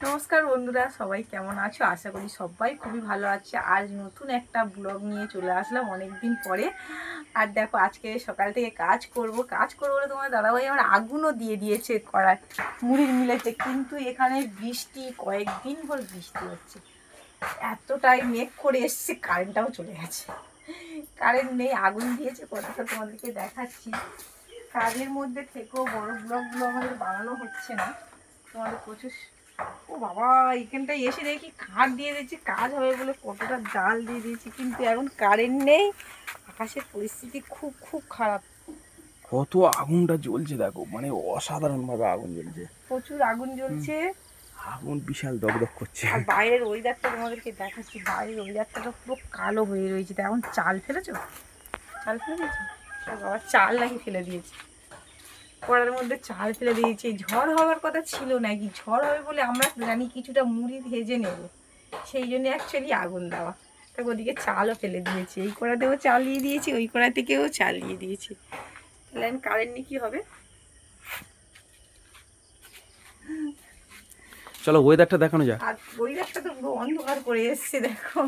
নমস্কার বন্ধুরা, সবাই কেমন আছো? আশা করি সবাই খুবই ভালো আছে। আজ নতুন একটা ব্লগ নিয়ে চলে আসলাম অনেকদিন পরে। আর দেখো, আজকে সকাল থেকে কাজ করব বলে তোমার দাদাভাই আমার আগুনও দিয়ে দিয়েছে কড়ায়, মুড়ির মিলেছে। কিন্তু এখানে বৃষ্টি, কয়েকদিন পর বৃষ্টি হচ্ছে, এতটাই মেঘ করে এসছে, কারেন্টটাও চলে গেছে। কারেন্ট নেই, আগুন দিয়েছে, কথাটা তোমাদেরকে দেখাচ্ছি। কাজের মধ্যে থেকেও বড় ব্লগগুলো আমাদের বানানো হচ্ছে না। তোমাদের প্রচুর, ও বাবা, এখানটায় এসে দেখি কাঠ দিয়ে দিয়েছি, কাজ হবে বলে কতটা জাল দিয়ে দিয়েছি, কিন্তু এখন কারেন্ট নেই। আকাশের পরিস্থিতি খুব খুব খারাপ। কত আগুনটা জ্বলছে দেখো, মানে অসাধারণ ভাবে আগুন জ্বলছে, প্রচুর আগুন জ্বলছে। আগুন বিশাল দগদগ করছে। আর বাইরের ওয়েদারটা তোমাদেরকে দেখাচ্ছি, বাইরের ওয়েদারটা তো পুরো কালো হয়ে রয়েছে। তা এখন চাল ফেলেছো? চাল ফেলে দিয়েছো? বাবা, চাল নাকি ফেলে দিয়েছে, কড়ার মধ্যে চাল ফেলে দিয়েছে। ঝড় হওয়ার কথা ছিল নাকি, ঝড় হবে বলে আমরা জানি কিছুটা মুড়ি ভেজে নেব, সেই জন্য অ্যাকচুয়ালি আগুন দেওয়া। তো ওদিকে চালও ফেলে দিয়েছে, এই কড়াতেও চাল দিয়ে দিয়েছি, ওই কড়া থেকেও চাল দিয়ে দিয়েছি। তাহলে আমি কারেন্ট নিয়ে কী হবে? চলো ওয়েদারটা দেখানো যাক। আর ওয়েদারটা তো পুরো অন্ধকার করে এসছে, দেখো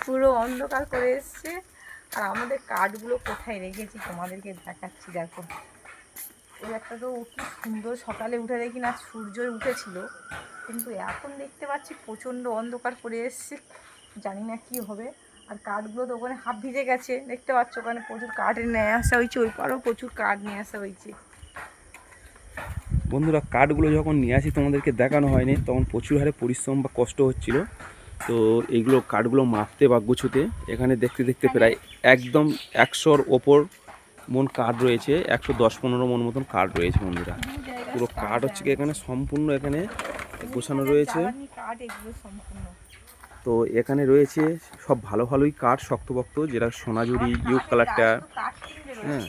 পুরো অন্ধকার করে এসছে। আর আমাদের কাঠগুলো কোথায় রেখেছি তোমাদেরকে দেখাচ্ছি, দেখো ওয়েদারটা তো কি সুন্দর। সকালে উঠে দেখি না সূর্য উঠেছিল, কিন্তু এখন দেখতে পাচ্ছি প্রচণ্ড অন্ধকার করে এসছে, জানি না কি হবে। আর কাঠগুলো তো ওখানে হাফ ভিজে গেছে, দেখতে পাচ্ছ ওখানে প্রচুর কাঠ নিয়ে আসা হয়েছে, ওই পারেও প্রচুর কাঠ নিয়ে আসা হয়েছে। বন্ধুরা, কাঠগুলো যখন নিয়ে আসি তোমাদেরকে দেখানো হয়নি, তখন প্রচুর হারে পরিশ্রম বা কষ্ট হচ্ছিল। তো এইগুলো কাঠগুলো মাপতে বা গুছোতে এখানে দেখতে দেখতে প্রায় একদম 100-র ওপর মন কাঠ রয়েছে, 110-15 মন মতন কাঠ রয়েছে বন্ধুরা। পুরো কাঠ হচ্ছে কি এখানে সম্পূর্ণ এখানে গোছানো রয়েছে। তো এখানে রয়েছে সব ভালো ভালোই কাঠ, শক্তপোক্ত, যেটা সোনাঝুরি ইউক কালারটা। হ্যাঁ,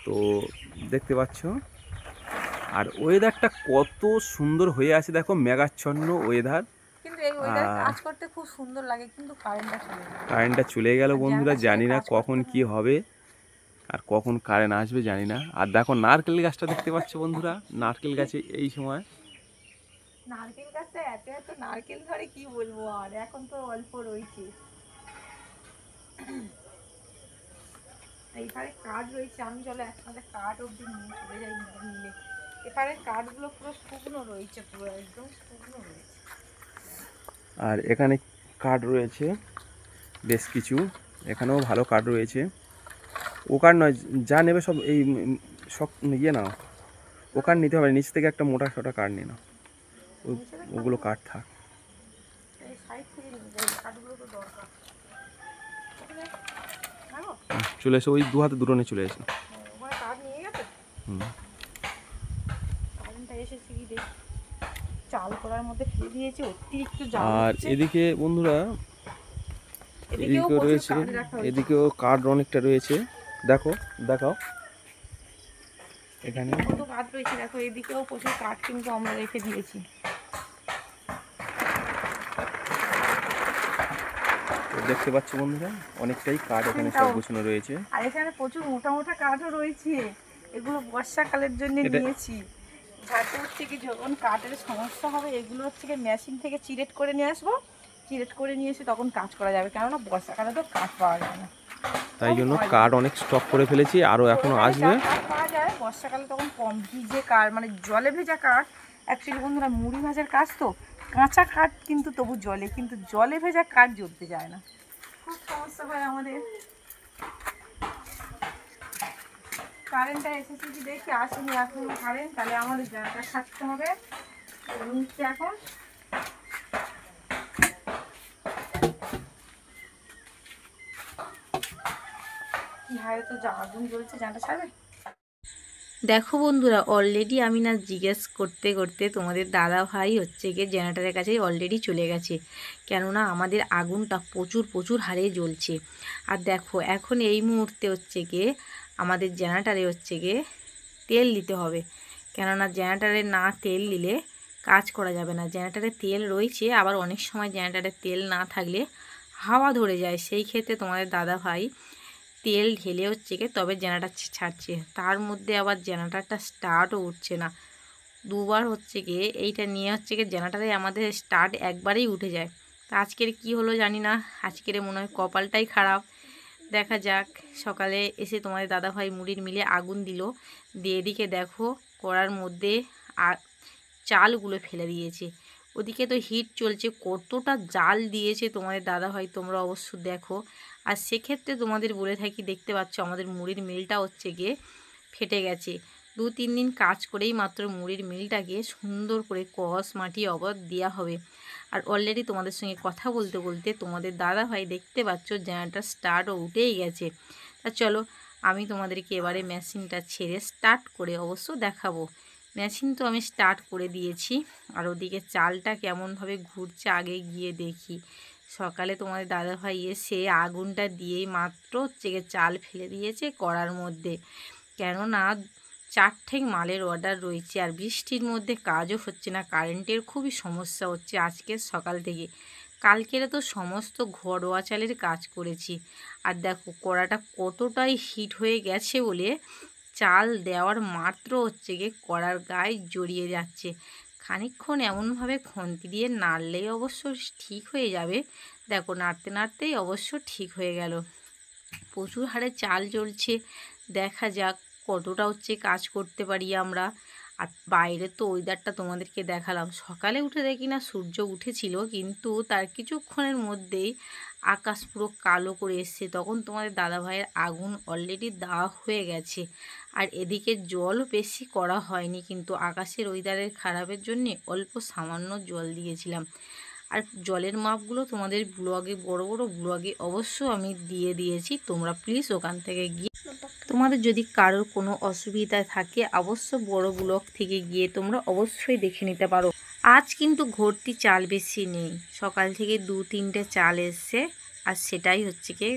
তো দেখতে পাচ্ছ। আর ওয়েদারটা কত সুন্দর হয়ে আছে দেখো, মেঘাচ্ছন্ন ওয়েদার। কিন্তু এই ওয়েদারে কাজ করতে খুব সুন্দর লাগে, কিন্তু কারেন্টটা চলে গেল বন্ধুরা, জানি না কখন কি হবে আর কখন কারেন্ট আসবে জানি না। আর দেখো নারকেল গাছটা দেখতে পাচ্ছ বন্ধুরা, নারকেল গাছে এই সময় নারকেল গাছটা এত এত নারকেল ধরে, কি বলবো। আর এখন তো অল্প রয়েছে, এইখানে কাঠ রয়েছে। আমি চলো একসাথে কাঠ অব্দি নিয়ে চলে যাই মিলে। এখানে কাঠগুলো পুরো শুকনো রয়েছে, পুরো একদম শুকনো রয়েছে। আর এখানে কাঠ রয়েছে বেশ কিছু, এখানেও ভালো কাঠ রয়েছে। ও কাঠ নয়, যা নেবে সব এই সব ইয়ে নাও, ও কাঠ নিতে হবে, নিচ থেকে একটা মোটা সোটা কাঠ নিয়ে নাও, ওগুলো কাঠ থাক। এই সাইড থেকে নিয়ে যাই, কাঠগুলো তো দরকার। চলে এসো, ওই দু হাতে দুটো নিয়ে চলে এসো। ওখানে কাঠ নিয়ে গেছে, হুম, কারেন্টটা এসেছে কি দেখি, চাল করার মধ্যে ফেলে দিয়েছে, অতিরিক্ত জাল। আর এদিকে বন্ধুরা, এদিকেও রয়েছে, এদিকেও কাঠ অনেকটা রয়েছে, দেখো দেখাও এখানে কত কাঠ রয়েছে, দেখো এদিকেও প্রচুর কাঠ কিন্তু আমরা রেখে দিয়েছি। দেখতে পাচ্ছ বন্ধুরা, অনেকটাই কাঠ এখানে সব গোছানো রয়েছে। আর এখানে প্রচুর মোটা মোটা কাঠও রয়েছে, এগুলো বর্ষাকালের জন্য নিয়েছি। যাতে হচ্ছে কি যখন কাঠের সমস্যা হবে, এগুলো হচ্ছে কি মেশিন থেকে চিরেট করে নিয়ে আসবো, চিরেট করে নিয়ে এসে তখন কাজ করা যাবে, কেননা বর্ষাকালে তো কাঠ পাওয়া যায় না। তাই জন্য কাঠ অনেক স্টক করে ফেলেছি, আরও এখনো আসবে। কাঠ পাওয়া যায় বর্ষাকালে, তখন কম ভিজে কাঠ, মানে জলে ভেজা কাঠ। অ্যাকচুয়ালি বন্ধুরা, মুড়ি ভাজার কাজ তো, কাঁচা কাঠ কিন্তু তবু জলে, কিন্তু জলে ভেজা কাঠ জ্বলতে যায় না, খুব সমস্যা হয় আমাদের। কারেন্টটা এসেছে কি দেখি, আসেনি এখন কারেন্ট, তাহলে আমাদের জায়গাটা থাকতে হবে। নিচ্ছে এখন কি হয়, তো আগুন জ্বলছে, জানটা ছাড়বে। দেখো বন্ধুরা, অলরেডি আমি না জিজ্ঞেস করতে করতে তোমাদের দাদা ভাই হচ্ছে গিয়ে জেনারেটারের কাছেই অলরেডি চলে গেছে, কেননা আমাদের আগুনটা প্রচুর প্রচুর হারে জ্বলছে। আর দেখো এখন এই মুহূর্তে হচ্ছে গিয়ে আমাদের জেনারেটারে হচ্ছে গিয়ে তেল দিতে হবে, কেননা জেনারেটারে না তেল দিলে কাজ করা যাবে না। জেনারেটারে তেল রয়েছে, আবার অনেক সময় জেনারেটারে তেল না থাকলে হাওয়া ধরে যায়, সেই ক্ষেত্রে তোমাদের দাদা ভাই তেল ঢেলে হচ্ছে গিয়ে তবে জেনারেটার ছাড়ছে, তার মধ্যে আবার জেনারেটারটা স্টার্টও উঠছে না, দুবার হচ্ছে গিয়ে এইটা নিয়ে হচ্ছে গিয়ে জেনারেটারে আমাদের স্টার্ট একবারেই উঠে যায়। তা আজকের কি হলো জানি না, আজকের মনে হয় কপালটাই খারাপ। দেখা যাক। সকালে এসে তোমাদের দাদাভাই মুড়ির মিলে আগুন দিল, দিয়ে এদিকে দেখো কড়ার মধ্যে চালগুলো ফেলে দিয়েছে। ওদিকে তো হিট চলছে, কতটা জাল দিয়েছে তোমাদের দাদাভাই তোমরা অবশ্য দেখো। আর সেক্ষেত্রে তোমাদের বলে থাকি, দেখতে পাচ্ছ আমাদের মুড়ির মিলটা হচ্ছে গিয়ে ফেটে গেছে। 2-3 দিন কাজ করেই মাত্র মুড়ির মিলটাকে সুন্দর করে কস মাটি অবধ দেওয়া হবে। আর অলরেডি তোমাদের সঙ্গে কথা বলতে বলতে তোমাদের দাদাভাই দেখতে পাচ্ছ জেনারেটর স্টার্টও উঠেই গেছে। তা চলো আমি তোমাদেরকে এবারে মেশিনটা ছেড়ে স্টার্ট করে অবশ্য দেখাবো। মেশিন তো আমি স্টার্ট করে দিয়েছি, আর ওদিকে চালটা কেমনভাবে ঘুরছে আগে গিয়ে দেখি। সকালে তোমাদের দাদাভাই এসে আগুনটা দিয়েই মাত্র হচ্ছে গিয়ে চাল ফেলে দিয়েছে কড়ার মধ্যে, কেননা 4 ঠেক মালের অর্ডার রয়েছে। আর বৃষ্টির মধ্যে কাজও হচ্ছে না, কারেন্টের খুবই সমস্যা হচ্ছে আজকের সকাল থেকে। কালকেরে তো সমস্ত ঘরোয়া চালের কাজ করেছি। আর দেখো কড়াটা কতটাই হিট হয়ে গেছে বলে চাল দেওয়ার মাত্র হচ্ছে গিয়ে কড়ার গায়ে জড়িয়ে যাচ্ছে। খানিকক্ষণ এমনভাবে খন্তি দিয়ে নাড়লেই অবশ্য ঠিক হয়ে যাবে। দেখো নাড়তে নাড়তেই অবশ্য ঠিক হয়ে গেল। প্রচুর হারে চাল জ্বলছে, দেখা যাক কতটা হচ্ছে কাজ করতে পারি আমরা। আর বাইরে তো ওয়েদারটা তোমাদেরকে দেখালাম, সকালে উঠে দেখি না সূর্য উঠেছিল, কিন্তু তার কিছুক্ষণের মধ্যেই আকাশ পুরো কালো করে এসছে। তখন তোমাদের দাদাভাইয়ের আগুন অলরেডি দেওয়া হয়ে গেছে। আর এদিকে জলও বেশি করা হয়নি, কিন্তু আকাশের ওয়েদারের খারাপের জন্যে অল্প সামান্য জল দিয়েছিলাম। আর জলের মাপগুলো তোমাদের ব্লগে, বড় বড় ব্লগে অবশ্য আমি দিয়ে দিয়েছি, তোমরা প্লিজ ওখান থেকে গিয়ে তোমাদের যদি কারোর কোনো অসুবিধা থাকে অবশ্য বড় ব্লগ থেকে গিয়ে তোমরা অবশ্যই দেখে নিতে পারো। আজ কিন্তু ভর্তি চাল বেশি নেই, সকাল থেকে 2-3টে চাল এসছে, আর সেটাই হচ্ছে কি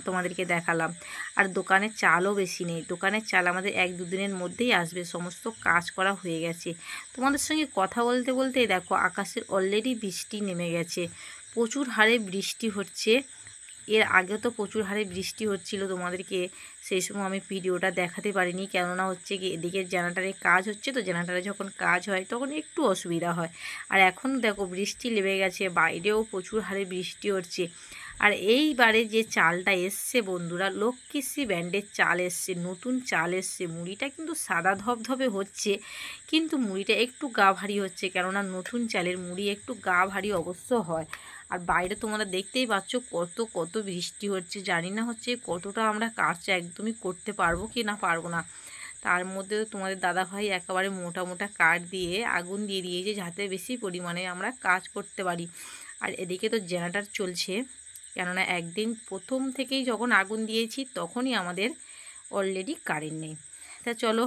তোমাদেরকে দেখালাম। আর দোকানের চালও বেশি নেই, দোকানের চাল আমাদের 1-2 দিনের মধ্যেই আসবে, সমস্ত কাজ করা হয়ে গেছে। তোমাদের সঙ্গে কথা বলতে বলতে দেখো আকাশের অলরেডি বৃষ্টি নেমে গেছে, প্রচুর হারে বৃষ্টি হচ্ছে। এর আগে তো প্রচুর হারে বৃষ্টি হচ্ছিল, তোমাদেরকে সেই সময় আমি ভিডিওটা দেখাতে পারিনি, কেননা হচ্ছে কি এদিকে জেনারেটারে কাজ হচ্ছে, তো জেনারেটারে যখন কাজ হয় তখন একটু অসুবিধা হয়। আর এখন দেখো বৃষ্টি লেগে গেছে, বাইরেও প্রচুর হারে বৃষ্টি হচ্ছে। আর এইবারে যে চালটা এসছে বন্ধুরা, লক্ষ্মীশ্রী ব্র্যান্ডের চাল এসছে, নতুন চাল এসছে। মুড়িটা কিন্তু সাদা ধবধবে হচ্ছে, কিন্তু মুড়িটা একটু গা ভারী হচ্ছে, কেননা নতুন চালের মুড়ি একটু গা ভারী অবশ্য হয়। আর বাইরে তোমরা দেখতেই পাচ্ছ কত বৃষ্টি হচ্ছে, জানি না হচ্ছে কতটা আমরা কাজটা একদমই করতে পারবো কি না পারবো না। তার মধ্যে তোমাদের দাদাভাই একেবারে মোটা মোটা কাঠ দিয়ে আগুন দিয়ে দিয়েছে, যাতে বেশি পরিমাণে আমরা কাজ করতে পারি। আর এদিকে তো জেনারেটর চলছে, কেননা একদিন প্রথম থেকেই যখন আগুন দিয়েছি তখনই আমাদের অলরেডি কারেন্ট নেই। তা চলো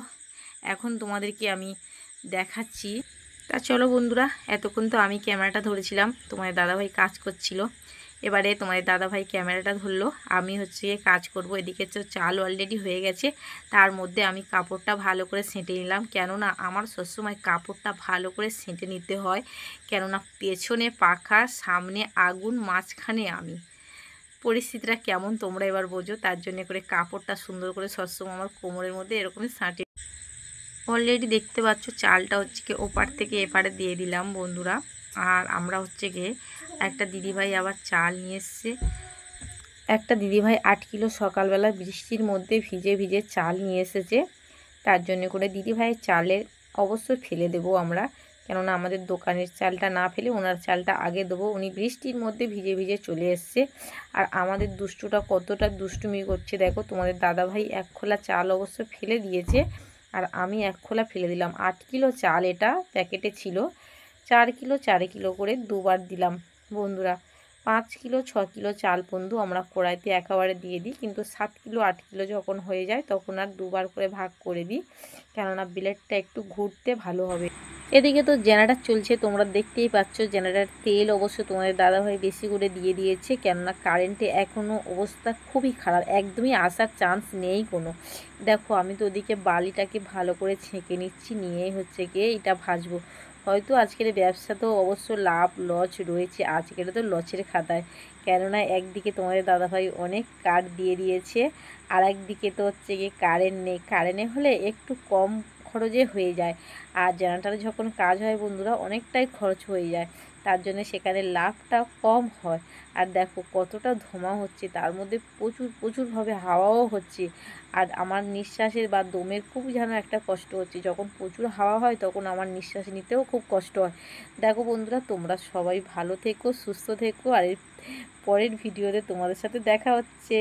এখন তোমাদেরকে আমি দেখাচ্ছি। তা চলো বন্ধুরা, এতক্ষণ তো আমি ক্যামেরাটা ধরেছিলাম, তোমাদের দাদাভাই কাজ করছিল। এবারে তোমাদের দাদাভাই ক্যামেরাটা ধরলো, আমি হচ্ছে কাজ করব। এদিকে তো চাল অলরেডি হয়ে গেছে, তার মধ্যে আমি কাপড়টা ভালো করে সেঁটে নিলাম, কেননা আমার সবসময় কাপড়টা ভালো করে সেঁটে নিতে হয়, কেননা পেছনে পাখা, সামনে আগুন, মাঝখানে আমি। পরিস্থিতিটা কেমন তোমরা এবার বোঝো, তার জন্য করে কাপড়টা সুন্দর করে সবসময় আমার কোমরের মধ্যে এরকমই সাঁটে। অলরেডি দেখতে পাচ্ছ চালটা হচ্ছে কি ওপার থেকে এপারে দিয়ে দিলাম বন্ধুরা। আর আমরা হচ্ছে গিয়ে একটা দিদিভাই আবার চাল নিয়ে এসছে, একটা দিদিভাই 8 কিলো সকালবেলা বৃষ্টির মধ্যে ভিজে ভিজে চাল নিয়ে এসেছে। তার জন্য করে দিদিভাইয়ের চালের অবশ্যই ফেলে দেবো আমরা, কেননা আমাদের দোকানের চালটা না ফেলে ওনার চালটা আগে দেবো। উনি বৃষ্টির মধ্যে ভিজে ভিজে চলে এসছে। আর আমাদের দুষ্টুটা কতটা দুষ্টুমি করছে দেখো, তোমাদের দাদাভাই 1 খোলা চাল অবশ্য ফেলে দিয়েছে, আর আমি 1 খোলা ফেলে দিলাম। 8 কিলো চাল এটা প্যাকেটে ছিল, 4 কিলো 4 কিলো করে দুবার দিলাম বন্ধুরা। 5 কিলো 6 কিলো চাল বন্ধু আমরা কড়াইতে একেবারে দিয়ে দিই, কিন্তু 7 কিলো 8 কিলো যখন হয়ে যায় তখন আর দুবার করে ভাগ করে দিই, কেননা ব্লেডটা একটু ঘুরতে ভালো হবে। এদিকে তো জেনারেটর চলছে, তোমরা দেখতেই পাচ্ছ জেনারেটর তেল অবশ্য তোমাদের দাদাভাই বেশি করে দিয়ে দিয়েছে, কেননা কারেন্টে এখনও অবস্থা খুবই খারাপ, একদমই আসার চান্স নেই কোনো। দেখো আমি তো ওদিকে বালিটাকে ভালো করে ছেঁকে নিচ্ছি, নিয়েই হচ্ছে গিয়ে এটা ভাজবো। হয়তো আজকের ব্যবসা তো অবশ্য লাভ লস রয়েছে, আজকের তো লসের খাতায়, কেননা একদিকে তোমাদের দাদাভাই অনেক কাঠ দিয়ে দিয়েছে, আর একদিকে তো হচ্ছে গিয়ে কারেন্ট নেই। কারেন্টে হলে একটু কম খরচে হয়ে যায়। আর জেনারেটারে যখন কাজ হয় বন্ধুরা অনেকটাই খরচ হয়ে যায়, তার জন্য সেখানে লাভটা কম হয়। আর দেখো কতটা ধোঁয়া হচ্ছে, তার মধ্যে প্রচুরভাবে হাওয়াও হচ্ছে। আর আমার নিঃশ্বাসের বা দমের খুব যেন একটা কষ্ট হচ্ছে, যখন প্রচুর হাওয়া হয় তখন আমার নিঃশ্বাস নিতেও খুব কষ্ট হয়। দেখো বন্ধুরা, তোমরা সবাই ভালো থেকো, সুস্থ থেকো, আর এর পরের ভিডিওতে তোমাদের সাথে দেখা হচ্ছে।